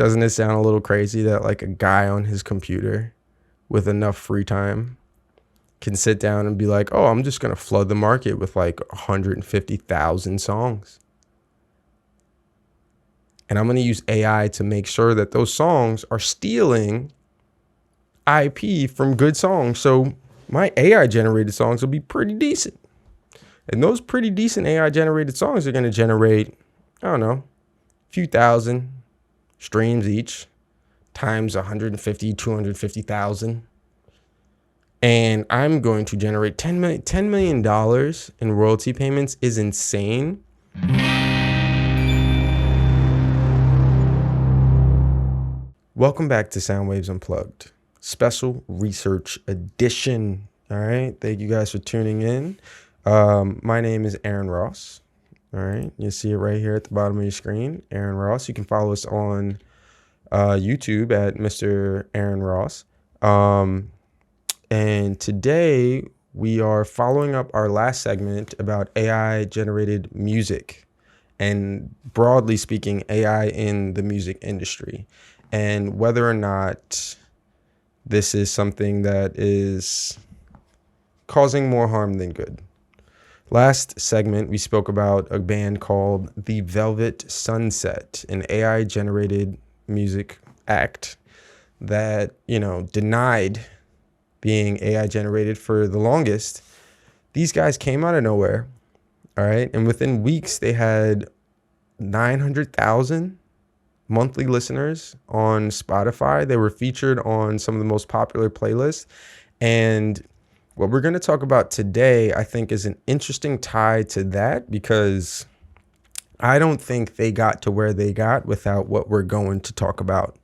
Doesn't it sound a little crazy that like a guy on his computer with enough free time can sit down and be like, oh, I'm just going to flood the market with like 150,000 songs. And I'm going to use AI to make sure that those songs are stealing IP from good songs. So my AI generated songs will be pretty decent. And those pretty decent AI generated songs are going to generate, I don't know, a few thousand streams each times 150, 250,000. And I'm going to generate $10 million in royalty payments is insane. Welcome back to Soundwaves Unplugged, special research edition. All right. Thank you guys for tuning in. My name is Aaron Ross. All right. You see it right here at the bottom of your screen, Aaron Ross. You can follow us on YouTube at Mr. Aaron Ross. And today we are following up our last segment about AI generated music and, broadly speaking, AI in the music industry and whether or not this is something that is causing more harm than good. Last segment, we spoke about a band called The Velvet Sunset, an AI generated music act that, denied being AI generated for the longest. These guys came out of nowhere, all right? And within weeks, they had 900,000 monthly listeners on Spotify. They were featured on some of the most popular playlists. And what we're going to talk about today, I think, is an interesting tie to that, because I don't think they got to where they got without what we're going to talk about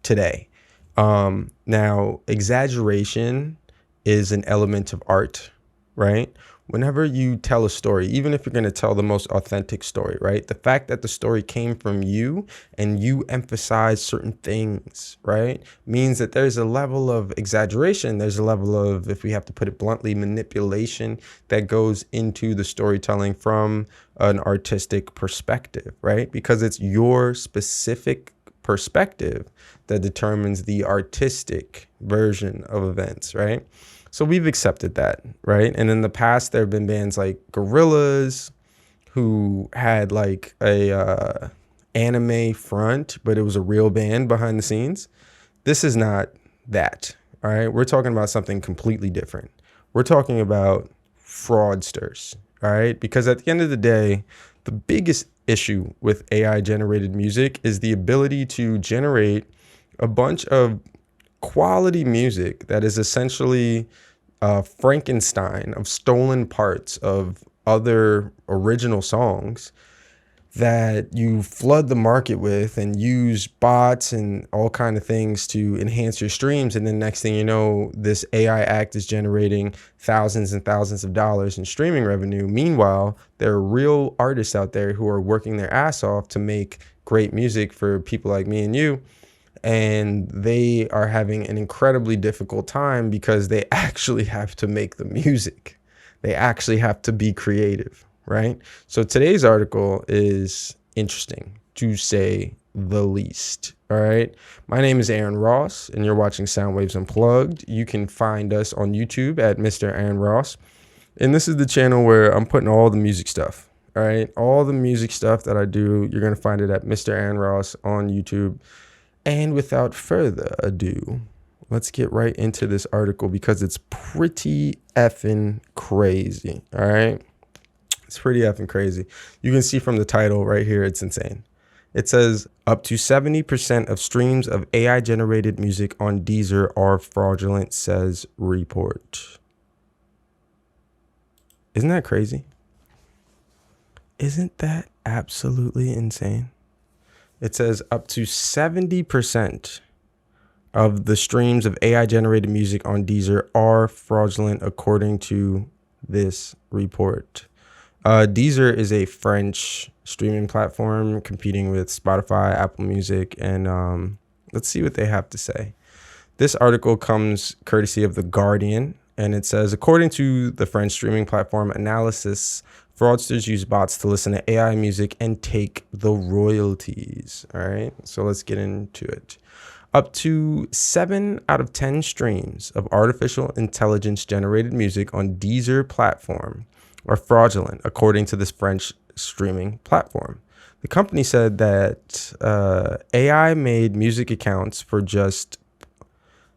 today. Now, exaggeration is an element of art, right? Whenever you tell a story, even if you're going to tell the most authentic story, right? The fact that the story came from you and you emphasize certain things, right, means that there's a level of exaggeration. There's a level of, if we have to put it bluntly, manipulation that goes into the storytelling from an artistic perspective, right? Because it's your specific perspective that determines the artistic version of events, right? So we've accepted that, right? And in the past, there have been bands like Gorillaz who had like a anime front, but it was a real band behind the scenes. This is not that, all right? We're talking about something completely different. We're talking about fraudsters, all right? Because at the end of the day, the biggest issue with AI generated music is the ability to generate a bunch of quality music that is essentially Frankenstein of stolen parts of other original songs that you flood the market with and use bots and all kind of things to enhance your streams. And then next thing you know, this AI act is generating thousands and thousands of dollars in streaming revenue. Meanwhile, there are real artists out there who are working their ass off to make great music for people like me and you. And they are having an incredibly difficult time because they actually have to make the music. They actually have to be creative, right? So today's article is interesting, to say the least, all right? My name is Aaron Ross, and you're watching Soundwaves Unplugged. You can find us on YouTube at Mr. Aaron Ross. And this is the channel where I'm putting all the music stuff, all right? All the music stuff that I do, you're going to find it at Mr. Aaron Ross on YouTube. And without further ado, let's get right into this article because it's pretty effing crazy, all right? It's pretty effing crazy. You can see from the title right here, it's insane. It says, up to 70% of streams of AI-generated music on Deezer are fraudulent, says report. Isn't that crazy? Isn't that absolutely insane? It says up to 70% of the streams of AI-generated music on Deezer are fraudulent, according to this report. Deezer is a French streaming platform competing with Spotify, Apple Music, and let's see what they have to say. This article comes courtesy of The Guardian, And it says, according to the French streaming platform Analysis, fraudsters use bots to listen to AI music and take the royalties. All right, so let's get into it. Up to 7 out of 10 streams of artificial intelligence generated music on Deezer platform are fraudulent, according to this French streaming platform. The company said that AI made music accounts for just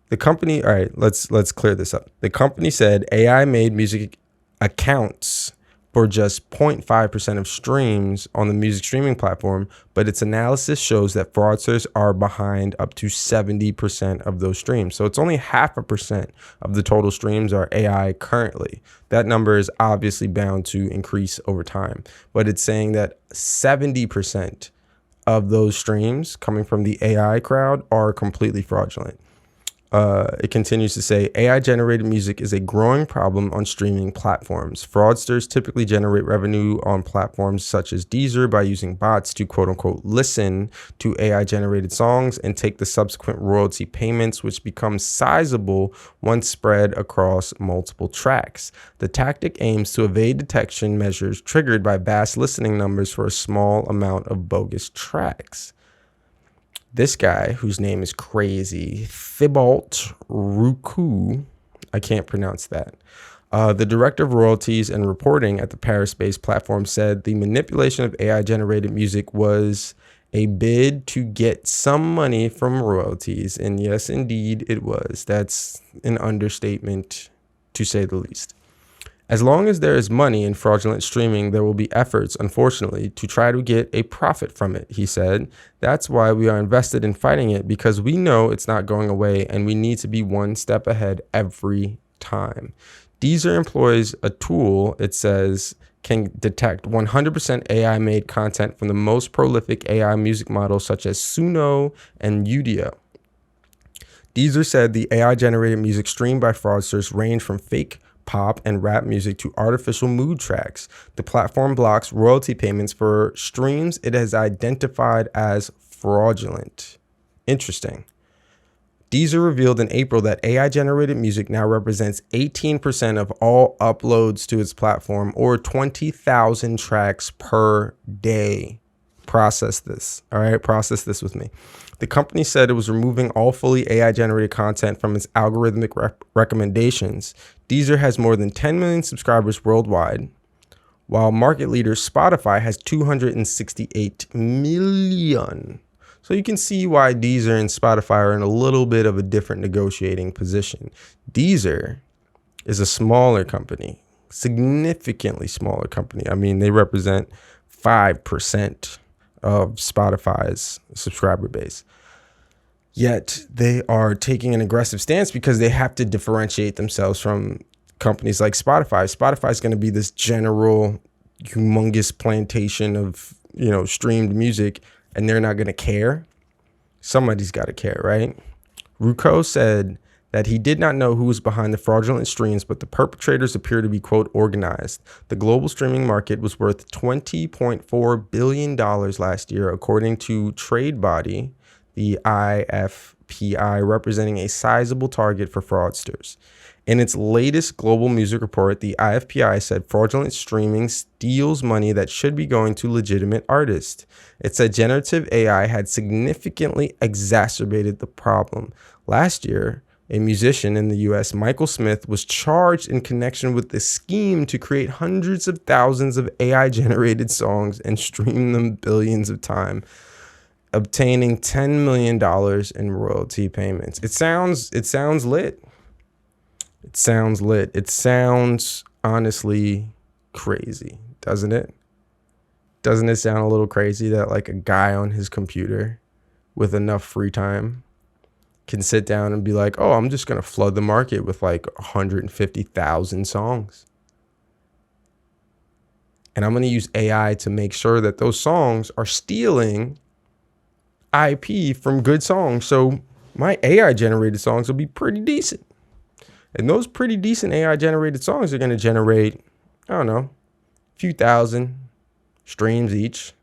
the company. All right, let's clear this up. The company said AI made music accounts for just 0.5% of streams on the music streaming platform, but its analysis shows that fraudsters are behind up to 70% of those streams. So it's only 0.5% of the total streams are AI currently. That number is obviously bound to increase over time, but it's saying that 70% of those streams coming from the AI crowd are completely fraudulent. It continues to say, AI-generated music is a growing problem on streaming platforms. Fraudsters typically generate revenue on platforms such as Deezer by using bots to quote-unquote listen to AI-generated songs and take the subsequent royalty payments, which become sizable once spread across multiple tracks. The tactic aims to evade detection measures triggered by vast listening numbers for a small amount of bogus tracks. This guy, whose name is crazy, Thibault Roucou, I can't pronounce that. The director of royalties and reporting at the Paris-based platform said the manipulation of AI-generated music was a bid to get some money from royalties. And yes, indeed, it was. That's an understatement, to say the least. As long as there is money in fraudulent streaming, there will be efforts, unfortunately, to try to get a profit from it, he said. That's why we are invested in fighting it, because we know it's not going away and we need to be one step ahead every time. Deezer employs a tool, it says, can detect 100% AI-made content from the most prolific AI music models such as Suno and Udio. Deezer said the AI-generated music streamed by fraudsters range from fake pop and rap music to artificial mood tracks. The platform blocks royalty payments for streams it has identified as fraudulent. Interesting. Deezer revealed in April that AI-generated music now represents 18% of all uploads to its platform, or 20,000 tracks per day. Process this. All right, process this with me. The company said it was removing all fully AI-generated content from its algorithmic recommendations. Deezer has more than 10 million subscribers worldwide, while market leader Spotify has 268 million. So you can see why Deezer and Spotify are in a little bit of a different negotiating position. Deezer is a smaller company, significantly smaller company. I mean, they represent 5% of Spotify's subscriber base. Yet they are taking an aggressive stance because they have to differentiate themselves from companies like Spotify. Spotify is going to be this general, humongous plantation of, streamed music, and they're not going to care. Somebody's got to care, right? Roucou said that he did not know who was behind the fraudulent streams, but the perpetrators appear to be, quote, organized. The global streaming market was worth $20.4 billion last year, according to trade body, the IFPI, representing a sizable target for fraudsters. In its latest global music report, the IFPI said fraudulent streaming steals money that should be going to legitimate artists. It said generative AI had significantly exacerbated the problem. Last year, a musician in the US, Michael Smith, was charged in connection with the scheme to create hundreds of thousands of AI-generated songs and stream them billions of times, obtaining $10 million in royalty payments. It sounds lit. It sounds lit. It sounds honestly crazy, doesn't it? Doesn't it sound a little crazy that like a guy on his computer with enough free time can sit down and be like, oh, I'm just going to flood the market with like 150,000 songs. And I'm going to use AI to make sure that those songs are stealing IP from good songs. So my AI generated songs will be pretty decent. And those pretty decent AI generated songs are going to generate, I don't know, a few thousand streams each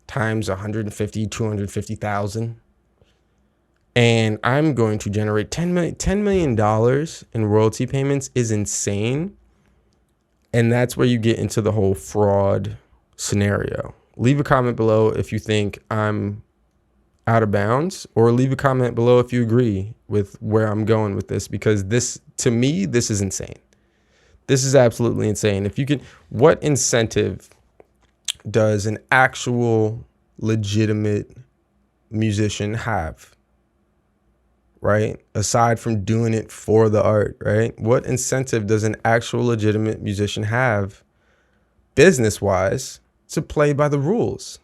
times 150, 250,000. and I'm going to generate $10 million in royalty payments is insane. And that's where you get into the whole fraud scenario. Leave a comment below if you think I'm out of bounds, or leave a comment below if you agree with where I'm going with this, because this, to me, this is insane. This is absolutely insane. If you can, what incentive does an actual legitimate musician have, right? Aside from doing it for the art, right? What incentive does an actual legitimate musician have, business-wise, to play by the rules?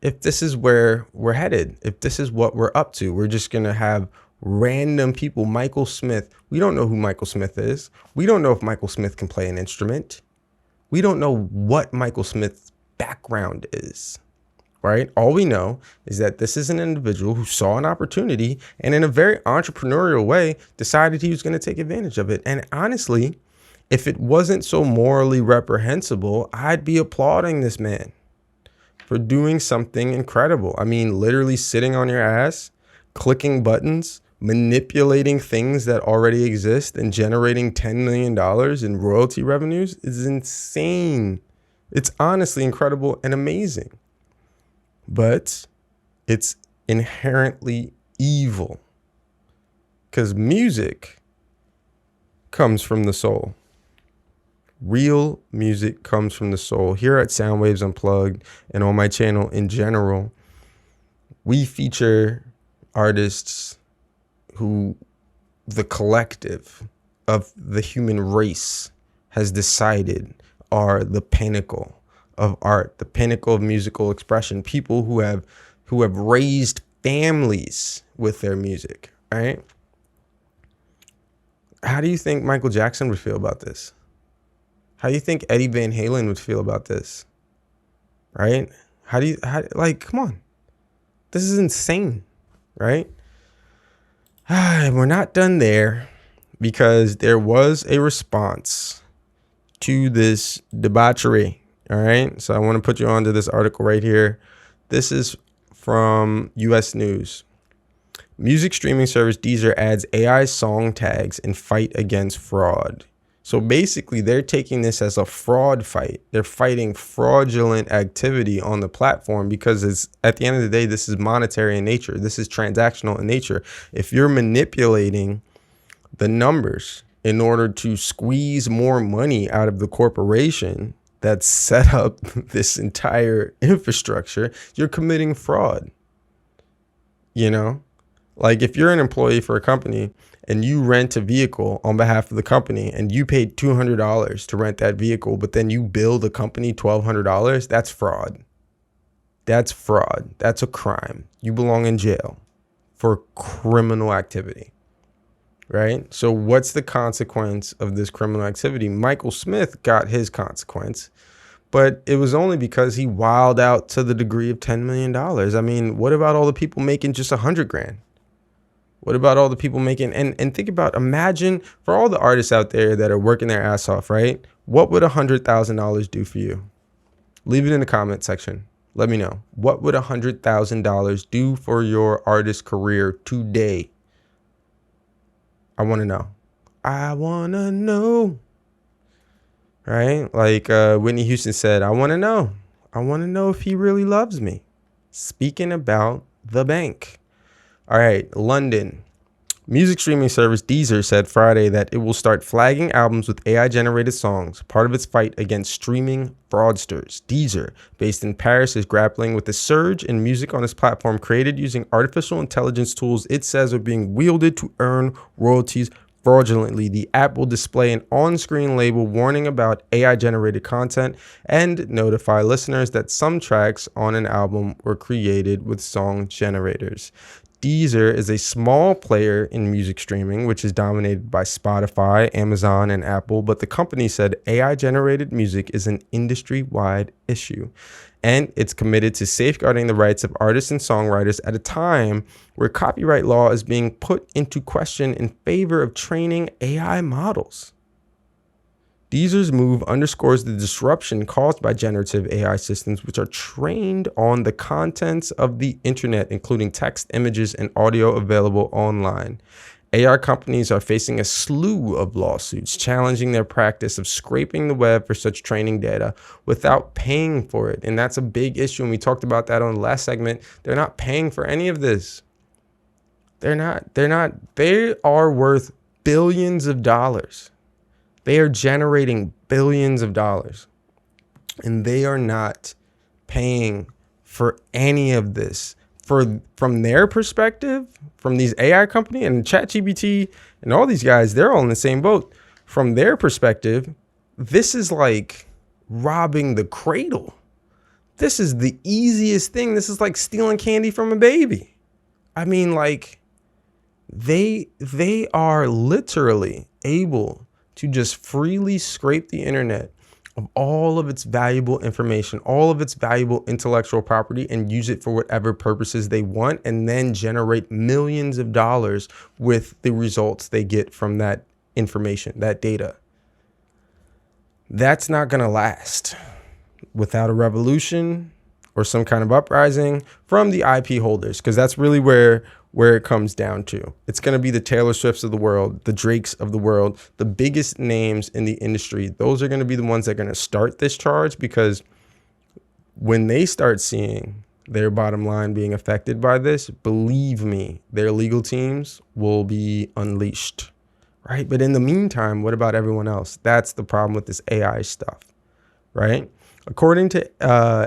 If this is where we're headed, if this is what we're up to, we're just going to have random people. Michael Smith. We don't know who Michael Smith is. We don't know if Michael Smith can play an instrument. We don't know what Michael Smith's background is, right? All we know is that this is an individual who saw an opportunity and in a very entrepreneurial way decided he was going to take advantage of it. And honestly, if it wasn't so morally reprehensible, I'd be applauding this man for doing something incredible. I mean, literally sitting on your ass, clicking buttons, manipulating things that already exist and generating $10 million in royalty revenues is insane. It's honestly incredible and amazing. But it's inherently evil, because music comes from the soul. Real music comes from the soul. Here at Soundwaves Unplugged and on my channel in general, we feature artists who the collective of the human race has decided are the pinnacle of art, the pinnacle of musical expression, people who have raised families with their music, right? How do you think Michael Jackson would feel about this? How do you think Eddie Van Halen would feel about this? Right? Come on. This is insane, right? We're not done there, because there was a response to this debauchery. All right. So I want to put you onto this article right here. This is from US News. Music streaming service Deezer adds AI song tags in fight against fraud. So basically, they're taking this as a fraud fight. They're fighting fraudulent activity on the platform, because it's, at the end of the day, this is monetary in nature. This is transactional in nature. If you're manipulating the numbers in order to squeeze more money out of the corporation that's set up this entire infrastructure, you're committing fraud. You know, like if you're an employee for a company and you rent a vehicle on behalf of the company and you paid $200 to rent that vehicle, but then you bill the company $1,200, that's fraud. That's fraud. That's a crime. You belong in jail for criminal activity, right? So what's the consequence of this criminal activity? Michael Smith got his consequence, but it was only because he wilded out to the degree of $10 million. I mean, what about all the people making just 100 grand? What about all the people making, and think about, imagine for all the artists out there that are working their ass off, right? What would $100,000 do for you? Leave it in the comment section. Let me know. What would $100,000 do for your artist career today? I want to know. I want to know. Right? Like Whitney Houston said, I want to know. I want to know if he really loves me. Speaking about the bank. All right, London. Music streaming service Deezer said Friday that it will start flagging albums with AI-generated songs, part of its fight against streaming fraudsters. Deezer, based in Paris, is grappling with the surge in music on its platform created using artificial intelligence tools it says are being wielded to earn royalties fraudulently. The app will display an on-screen label warning about AI-generated content and notify listeners that some tracks on an album were created with song generators. Deezer is a small player in music streaming, which is dominated by Spotify, Amazon, and Apple, but the company said AI-generated music is an industry-wide issue, and it's committed to safeguarding the rights of artists and songwriters at a time where copyright law is being put into question in favor of training AI models. Deezer's move underscores the disruption caused by generative AI systems, which are trained on the contents of the internet, including text, images, and audio available online. AI companies are facing a slew of lawsuits challenging their practice of scraping the web for such training data without paying for it. And that's a big issue. And we talked about that on the last segment. They're not paying for any of this. They're not. They are worth billions of dollars. They are generating billions of dollars. And they are not paying for any of this. From their perspective, from these AI companies and ChatGPT and all these guys, they're all in the same boat. From their perspective, this is like robbing the cradle. This is the easiest thing. This is like stealing candy from a baby. I mean, like, they are literally able to just freely scrape the internet of all of its valuable information, all of its valuable intellectual property, and use it for whatever purposes they want, and then generate millions of dollars with the results they get from that information, that data. That's not going to last without a revolution or some kind of uprising from the IP holders, because that's really where it comes down to. It's going to be the Taylor Swifts of the world, the Drakes of the world, the biggest names in the industry. Those are going to be the ones that are going to start this charge, because when they start seeing their bottom line being affected by this, believe me, their legal teams will be unleashed, right? But in the meantime, what about everyone else? That's the problem with this AI stuff, right? According to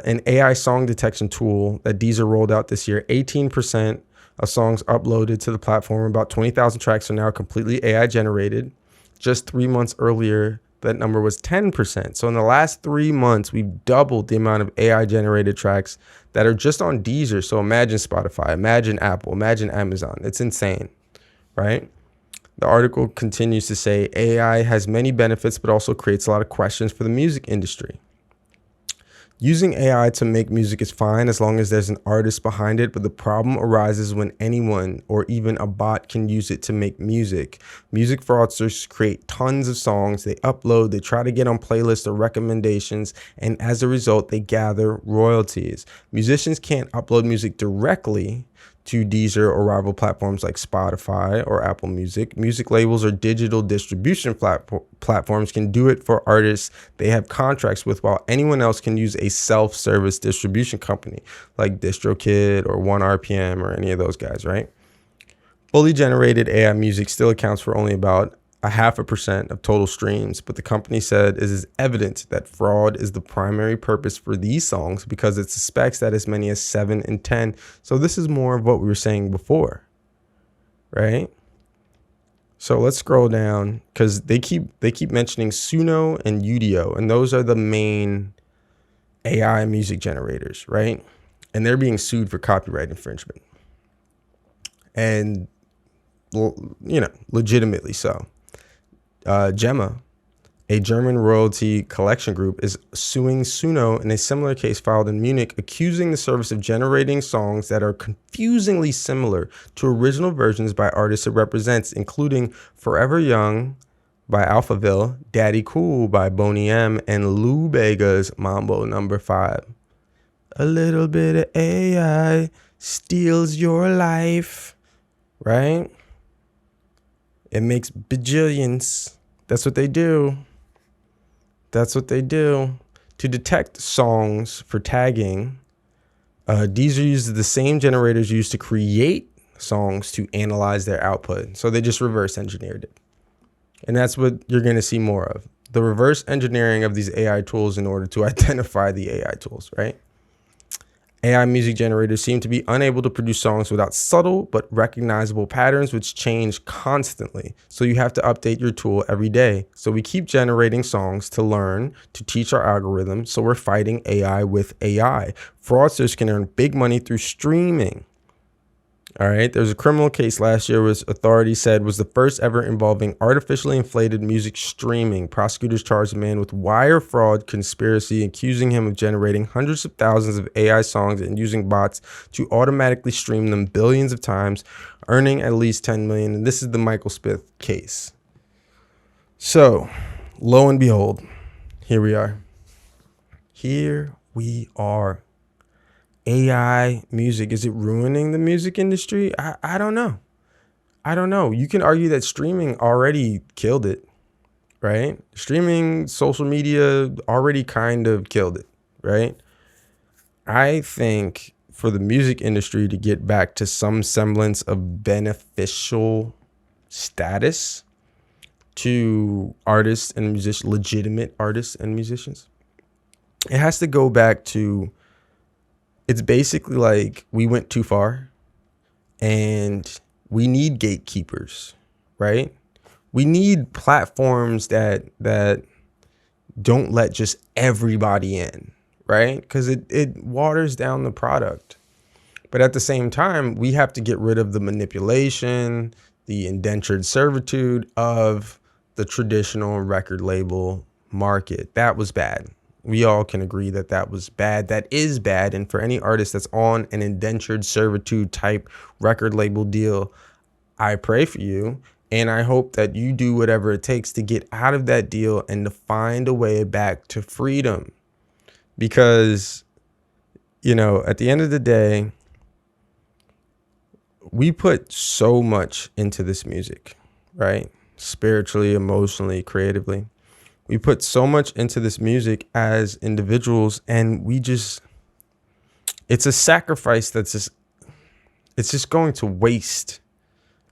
an AI song detection tool that Deezer rolled out this year, 18% of songs uploaded to the platform, about 20,000 tracks, are now completely AI generated. Just 3 months earlier, that number was 10%. So in the last 3 months, we've doubled the amount of AI generated tracks that are just on Deezer. So imagine Spotify, imagine Apple, imagine Amazon. It's insane, right? The article continues to say AI has many benefits, but also creates a lot of questions for the music industry. Using AI to make music is fine as long as there's an artist behind it, but the problem arises when anyone or even a bot can use it to make music. Music fraudsters create tons of songs, they upload, they try to get on playlists or recommendations, and as a result, they gather royalties. Musicians can't upload music directly to Deezer or rival platforms like Spotify or Apple Music. Music labels or digital distribution platforms can do it for artists they have contracts with, while anyone else can use a self-service distribution company like DistroKid or 1RPM or any of those guys, right? Fully generated AI music still accounts for only about 0.5% of total streams, but the company said it is evident that fraud is the primary purpose for these songs because it suspects that as many as 7 in 10. So this is more of what we were saying before, right? So let's scroll down, because they keep mentioning Suno and Udio, and those are the main AI music generators, right? And they're being sued for copyright infringement, and legitimately so. Gemma, a German royalty collection group, is suing Suno in a similar case filed in Munich, accusing the service of generating songs that are confusingly similar to original versions by artists it represents, including Forever Young by Alphaville, Daddy Cool by Boney M, and Lou Bega's Mambo No. 5. A little bit of AI steals your life, right? It makes bajillions. That's what they do. That's what they do. To detect songs for tagging, Deezer uses the same generators used to create songs to analyze their output. So they just reverse engineered it. And that's what you're going to see more of. The reverse engineering of these AI tools in order to identify the AI tools, right? AI music generators seem to be unable to produce songs without subtle but recognizable patterns which change constantly. So you have to update your tool every day. So we keep generating songs to learn, to teach our algorithm. So we're fighting AI with AI. Fraudsters can earn big money through streaming. All right. There's a criminal case last year which authorities said was the first ever involving artificially inflated music streaming. Prosecutors charged a man with wire fraud conspiracy, accusing him of generating hundreds of thousands of AI songs and using bots to automatically stream them billions of times, earning at least $10 million. And this is the Michael Smith case. So lo and behold, here we are. Here we are. AI music, is it ruining the music industry? I don't know. I don't know. You can argue that streaming already killed it, right? Streaming, social media already kind of killed it, right? I think for the music industry to get back to some semblance of beneficial status to artists and musicians, legitimate artists and musicians, it has to go back to, it's basically like we went too far and we need gatekeepers, right? We need platforms that don't let just everybody in, right? Because it waters down the product. But at the same time, we have to get rid of the manipulation, the indentured servitude of the traditional record label market. That was bad. We all can agree that that was bad. That is bad. And for any artist that's on an indentured servitude type record label deal, I pray for you. And I hope that you do whatever it takes to get out of that deal and to find a way back to freedom. Because, you know, at the end of the day, we put so much into this music, right? Spiritually, emotionally, creatively. We put so much into this music as individuals, and it's a sacrifice it's just going to waste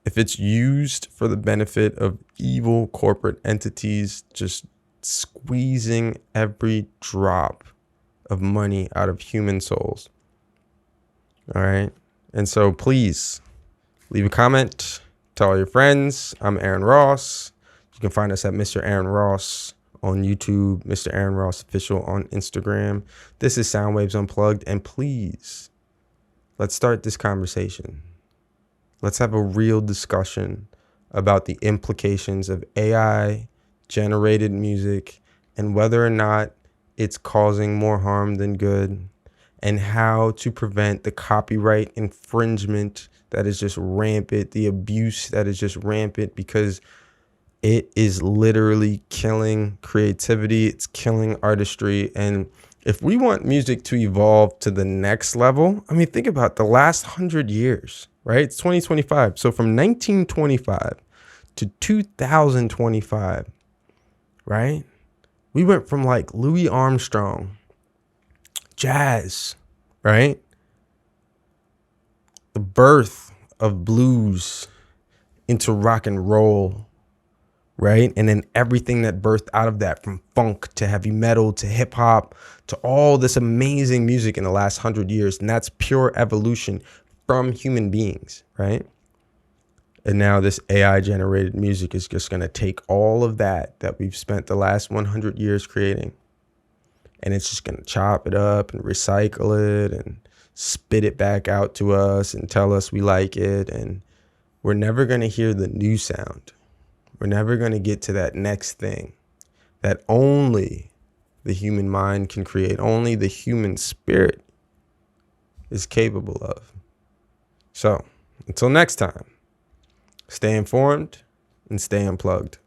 if it's used for the benefit of evil corporate entities just squeezing every drop of money out of human souls. All right. And so please leave a comment, tell all your friends. I'm Aaron Ross. You can find us at Mr. Aaron Ross on YouTube, Mr. Aaron Ross Official on Instagram. This is Soundwaves Unplugged. And please, let's start this conversation. Let's have a real discussion about the implications of AI generated music and whether or not it's causing more harm than good, and how to prevent the copyright infringement that is just rampant, the abuse that is just rampant, because it is literally killing creativity. It's killing artistry. And if we want music to evolve to the next level, I mean, think about the last 100 years, right? It's 2025. So from 1925 to 2025, right? We went from like Louis Armstrong, jazz, right? The birth of blues into rock and roll, right? And then everything that birthed out of that, from funk to heavy metal to hip hop to all this amazing music in the last 100 years. And that's pure evolution from human beings, right? And now this AI generated music is just going to take all of that we've spent the last 100 years creating, and it's just going to chop it up and recycle it and spit it back out to us and tell us we like it. And we're never going to hear the new sound. We're never going to get to that next thing that only the human mind can create, only the human spirit is capable of. So until next time, stay informed and stay unplugged.